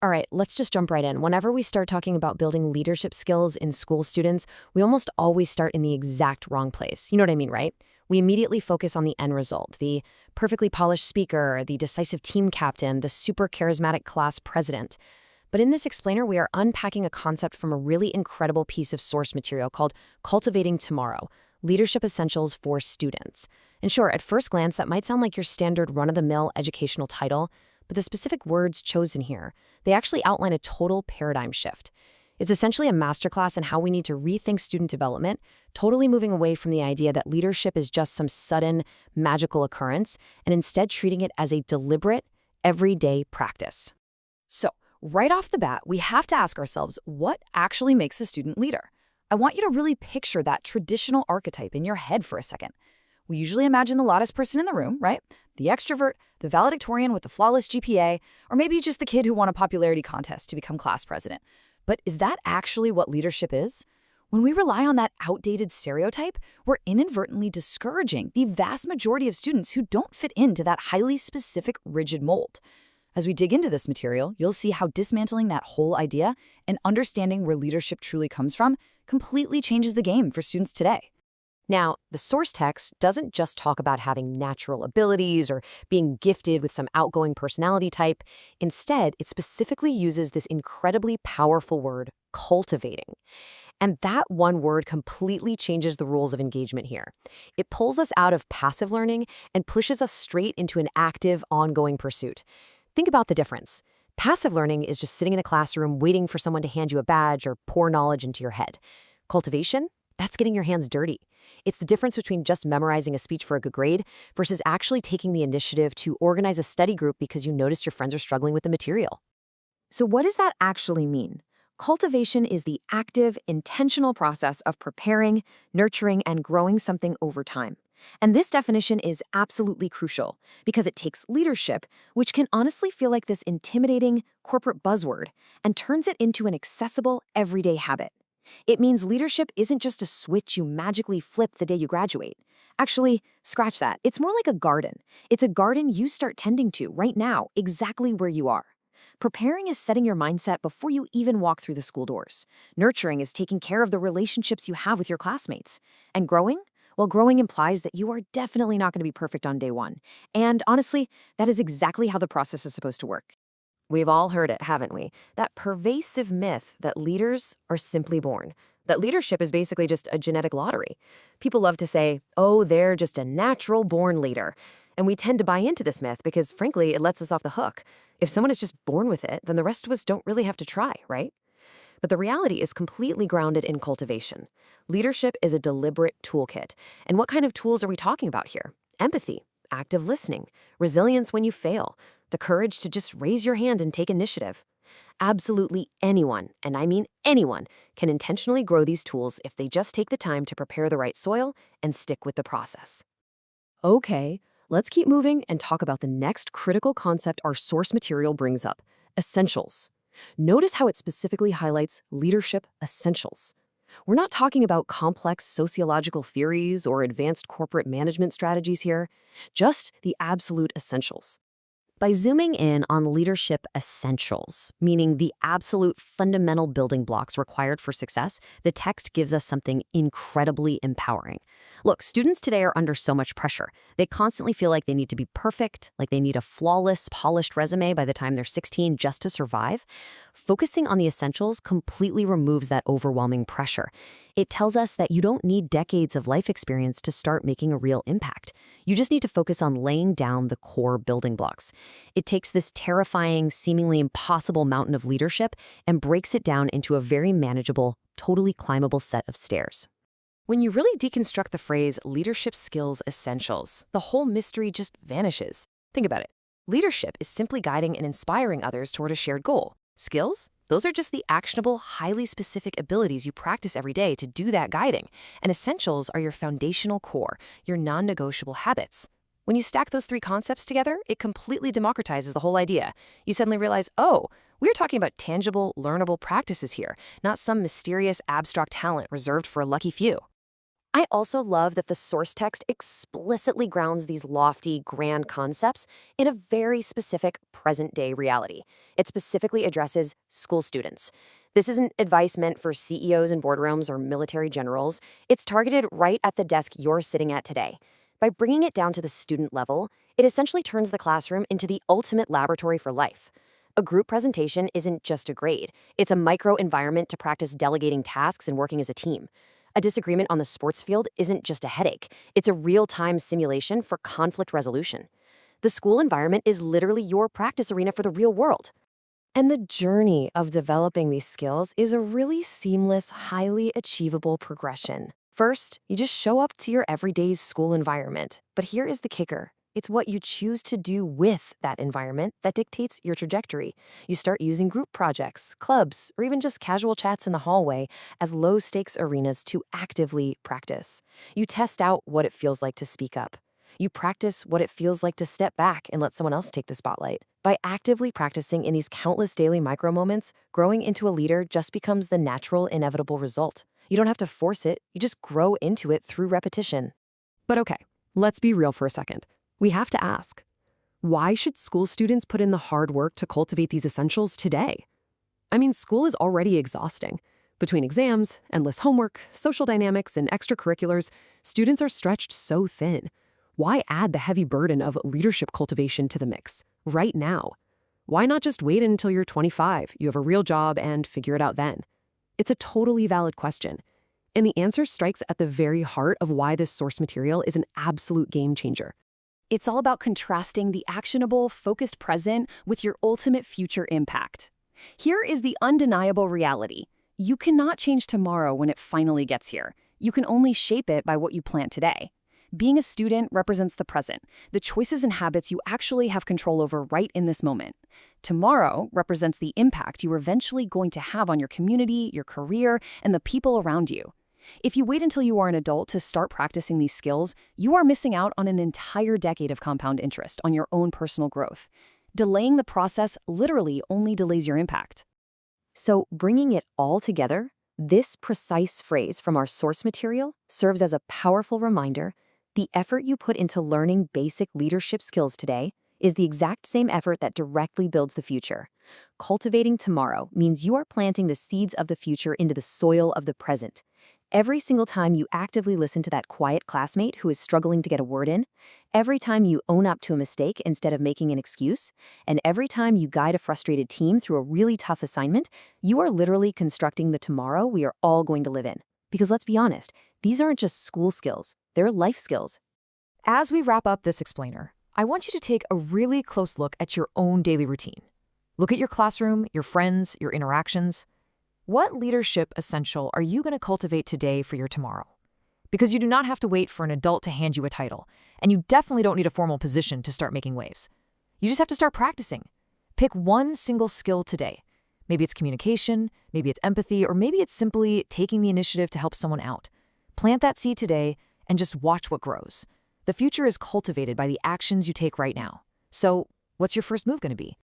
All right, let's just jump right in. Whenever we start talking about building leadership skills in school students, we almost always start in the exact wrong place. You know what I mean, right? We immediately focus on the end result, the perfectly polished speaker, the decisive team captain, the super charismatic class president. But in this explainer, we are unpacking a concept from a really incredible piece of source material called Cultivating Tomorrow, Leadership Essentials for Students. And sure, at first glance, that might sound like your standard run-of-the-mill educational title, but the specific words chosen here, they actually outline a total paradigm shift. It's essentially a masterclass in how we need to rethink student development, totally moving away from the idea that leadership is just some sudden, magical occurrence, and instead treating it as a deliberate, everyday practice. So, right off the bat, we have to ask ourselves, what actually makes a student leader? I want you to really picture that traditional archetype in your head for a second. We usually imagine the loudest person in the room, right? The extrovert, the valedictorian with the flawless GPA, or maybe just the kid who won a popularity contest to become class president. But is that actually what leadership is? When we rely on that outdated stereotype, we're inadvertently discouraging the vast majority of students who don't fit into that highly specific, rigid mold. As we dig into this material, you'll see how dismantling that whole idea and understanding where leadership truly comes from completely changes the game for students today. Now, the source text doesn't just talk about having natural abilities or being gifted with some outgoing personality type. Instead, it specifically uses this incredibly powerful word, cultivating. And that one word completely changes the rules of engagement here. It pulls us out of passive learning and pushes us straight into an active, ongoing pursuit. Think about the difference. Passive learning is just sitting in a classroom waiting for someone to hand you a badge or pour knowledge into your head. Cultivation? That's getting your hands dirty. It's the difference between just memorizing a speech for a good grade versus actually taking the initiative to organize a study group because you notice your friends are struggling with the material. So what does that actually mean? Cultivation is the active, intentional process of preparing, nurturing, and growing something over time. And this definition is absolutely crucial because it takes leadership, which can honestly feel like this intimidating corporate buzzword, and turns it into an accessible, everyday habit. It means leadership isn't just a switch you magically flip the day you graduate. Actually, scratch that. It's more like a garden. It's a garden you start tending to right now, exactly where you are. Preparing is setting your mindset before you even walk through the school doors. Nurturing is taking care of the relationships you have with your classmates. And growing? Well, growing implies that you are definitely not going to be perfect on day one. And honestly, that is exactly how the process is supposed to work. We've all heard it, haven't we? That pervasive myth that leaders are simply born. That leadership is basically just a genetic lottery. People love to say, oh, they're just a natural born leader. And we tend to buy into this myth because, frankly, it lets us off the hook. If someone is just born with it, then the rest of us don't really have to try, right? But the reality is completely grounded in cultivation. Leadership is a deliberate toolkit. And what kind of tools are we talking about here? Empathy, active listening, resilience when you fail, the courage to just raise your hand and take initiative. Absolutely anyone, and I mean anyone, can intentionally grow these tools if they just take the time to prepare the right soil and stick with the process. Okay, let's keep moving and talk about the next critical concept our source material brings up, essentials. Notice how it specifically highlights leadership essentials. We're not talking about complex sociological theories or advanced corporate management strategies here, just the absolute essentials. By zooming in on leadership essentials, meaning the absolute fundamental building blocks required for success, the text gives us something incredibly empowering. Look, students today are under so much pressure. They constantly feel like they need to be perfect, like they need a flawless, polished resume by the time they're 16 just to survive. Focusing on the essentials completely removes that overwhelming pressure. It tells us that you don't need decades of life experience to start making a real impact. You just need to focus on laying down the core building blocks. It takes this terrifying, seemingly impossible mountain of leadership and breaks it down into a very manageable, totally climbable set of stairs. When you really deconstruct the phrase leadership skills essentials, the whole mystery just vanishes. Think about it. Leadership is simply guiding and inspiring others toward a shared goal. Skills? Those are just the actionable, highly specific abilities you practice every day to do that guiding. And essentials are your foundational core, your non-negotiable habits. When you stack those three concepts together, it completely democratizes the whole idea. You suddenly realize, oh, we're talking about tangible, learnable practices here, not some mysterious, abstract talent reserved for a lucky few. I also love that the source text explicitly grounds these lofty, grand concepts in a very specific present-day reality. It specifically addresses school students. This isn't advice meant for CEOs in boardrooms or military generals. It's targeted right at the desk you're sitting at today. By bringing it down to the student level, it essentially turns the classroom into the ultimate laboratory for life. A group presentation isn't just a grade. It's a micro-environment to practice delegating tasks and working as a team. A disagreement on the sports field isn't just a headache. It's a real-time simulation for conflict resolution. The school environment is literally your practice arena for the real world. And the journey of developing these skills is a really seamless, highly achievable progression. First, you just show up to your everyday school environment. But here is the kicker. It's what you choose to do with that environment that dictates your trajectory. You start using group projects, clubs, or even just casual chats in the hallway as low-stakes arenas to actively practice. You test out what it feels like to speak up. You practice what it feels like to step back and let someone else take the spotlight. By actively practicing in these countless daily micro moments, growing into a leader just becomes the natural, inevitable result. You don't have to force it, you just grow into it through repetition. But okay, let's be real for a second. We have to ask, why should school students put in the hard work to cultivate these essentials today? I mean, school is already exhausting. Between exams, endless homework, social dynamics, and extracurriculars, students are stretched so thin. Why add the heavy burden of leadership cultivation to the mix right now? Why not just wait until you're 25, you have a real job, and figure it out then? It's a totally valid question. And the answer strikes at the very heart of why this source material is an absolute game changer. It's all about contrasting the actionable, focused present with your ultimate future impact. Here is the undeniable reality. You cannot change tomorrow when it finally gets here. You can only shape it by what you plant today. Being a student represents the present, the choices and habits you actually have control over right in this moment. Tomorrow represents the impact you are eventually going to have on your community, your career, and the people around you. If you wait until you are an adult to start practicing these skills, you are missing out on an entire decade of compound interest on your own personal growth. Delaying the process literally only delays your impact. So, bringing it all together, this precise phrase from our source material serves as a powerful reminder: the effort you put into learning basic leadership skills today is the exact same effort that directly builds the future. Cultivating tomorrow means you are planting the seeds of the future into the soil of the present. Every single time you actively listen to that quiet classmate who is struggling to get a word in, every time you own up to a mistake instead of making an excuse, and every time you guide a frustrated team through a really tough assignment, you are literally constructing the tomorrow we are all going to live in. Because let's be honest, these aren't just school skills, they're life skills. As we wrap up this explainer, I want you to take a really close look at your own daily routine. Look at your classroom, your friends, your interactions. What leadership essential are you going to cultivate today for your tomorrow? Because you do not have to wait for an adult to hand you a title, and you definitely don't need a formal position to start making waves. You just have to start practicing. Pick one single skill today. Maybe it's communication, maybe it's empathy, or maybe it's simply taking the initiative to help someone out. Plant that seed today and just watch what grows. The future is cultivated by the actions you take right now. So, what's your first move going to be?